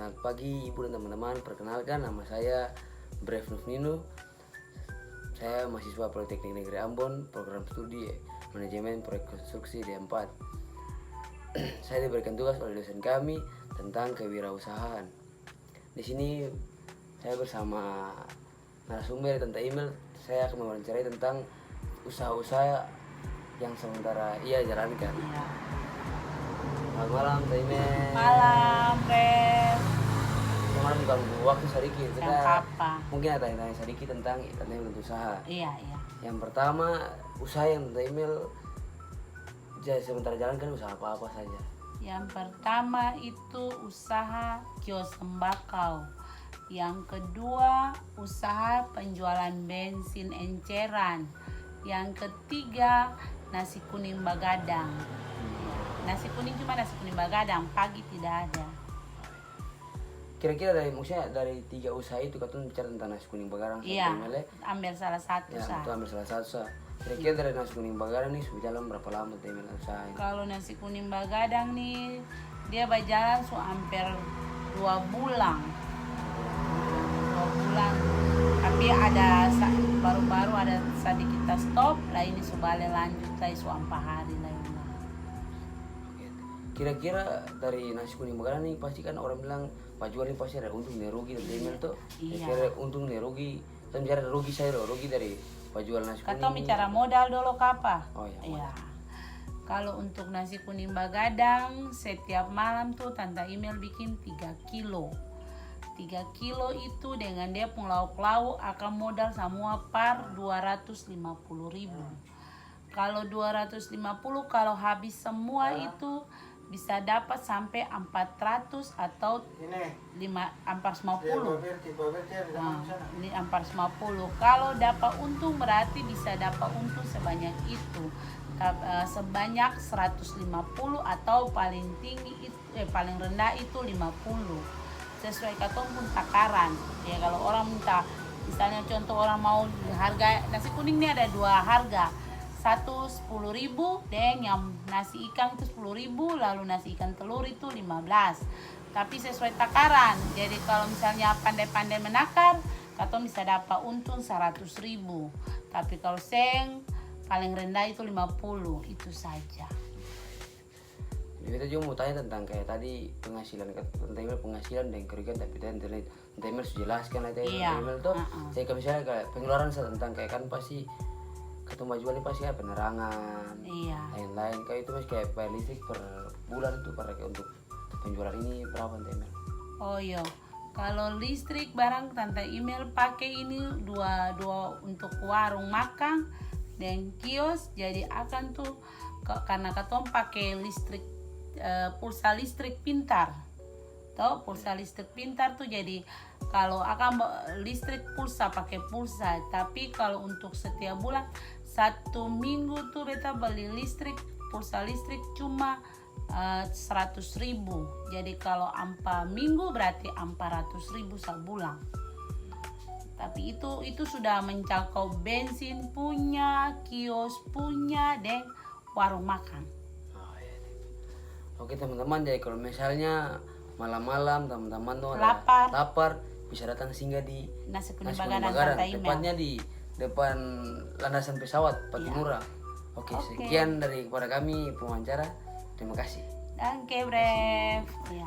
Selamat pagi Ibu dan teman-teman. Perkenalkan, nama saya Brev Nufnino. Saya mahasiswa Politeknik Negeri Ambon, program studi Manajemen Proyek Konstruksi D4. Saya diberikan tugas oleh dosen kami tentang kewirausahaan. Di sini saya bersama narasumber Tante Email. Saya akan mewawancarai tentang usaha-usaha yang sementara ia jalankan. Selamat malam, Tante Email. Malam, Brev. Malam ganggu waktu sedikit. Kita apa? mungkin ada tanya sedikit tentang Tante Email usaha. Iya. Yang pertama, usaha yang Tante Email sementara jalankan usaha apa saja? Yang pertama itu usaha kios tembakau. Yang kedua, usaha penjualan bensin enceran. Yang ketiga, nasi kuning Bagadang. Nasi kuning cuma nasi kuning Bagadang, pagi tidak ada. Kira-kira maksudnya dari 3 usaha itu katanya bicara tentang nasi kuning Bagadang. Iya, ambil salah satu Ya, usaha. itu ambil salah satu usaha. Kira-kira dari nasi kuning Bagadang nih sudah jalan berapa lama Tante Email usaha ini? Kalau nasi kuning Bagadang nih, dia berjalan hampir 2 bulan. 2 bulan. Tapi ada baru-baru ada sedikit kita stop, lah ini subale lanjut lagi ampa hari lah. Kira-kira dari nasi kuning Bagadang nih pasti kan orang bilang Pak jual ini pasti ada untung dan rugi Tante Email tuh. Iya. Kira-kira untung dan rugi. Kita bicara rugi saya loh, rugi dari Pak jual nasi kuning. Kata bicara modal dulu kapa? Oh iya. Iya. Kalau untuk nasi kuning Bagadang setiap malam tuh Tante Email bikin 3 kilo. 3 kilo itu dengan dia pun lauk-lauk akan modal semua par 250.000. Kalau 250 kalau habis semua itu bisa dapat sampai 400 atau 450. Nah, ini 450. Kalau dapat untung berarti bisa dapat untung sebanyak itu. Sebanyak 150 atau paling tinggi itu paling rendah itu 50. Sesuai katong pun takaran. Ya kalau orang minta misalnya contoh orang mau harga nasi kuning ini ada 2 harga. Satu 10.000 dan yang nasi ikan itu 10.000, lalu nasi ikan telur itu 15. Tapi sesuai takaran. Jadi kalau misalnya pandai-pandai menakar, katong bisa dapat untung 100.000. Tapi kalau seng paling rendah itu 50, itu saja. Kita juga mau tanya tentang kayak tadi penghasilan dan kerugian, tapi Tante Email sudah jelaskan aja Tante Email tuh. Saya kalau misalnya kayak pengeluaran tentang kayak kan pasti ketemu jual ini pasti ada penerangan, lain-lain kayak itu masih kayak bayar listrik per bulan itu untuk penjualan ini berapa Tante Email? Oh iya, kalau listrik barang Tante Email pakai ini dua untuk warung makan dan kios, jadi akan tuh karena katong pakai listrik pulsa listrik pintar. Tahu pulsa listrik pintar tuh jadi kalau akan listrik pulsa pakai pulsa, tapi kalau untuk setiap bulan 1 minggu tuh beta beli listrik pulsa listrik cuma 100.000. Jadi kalau 4 minggu berarti 400.000 sebulan. Tapi itu sudah mencakup bensin punya, kios punya, dan warung makan. Oke teman-teman, jadi kalau misalnya malam-malam teman-teman tuh lapar bisa datang singgah di nasi kuning Bagadang. Tepatnya di depan landasan pesawat Patimura. Oke, sekian dari kepada kami pewawancara. Terima kasih. Danke, Brev. Ya.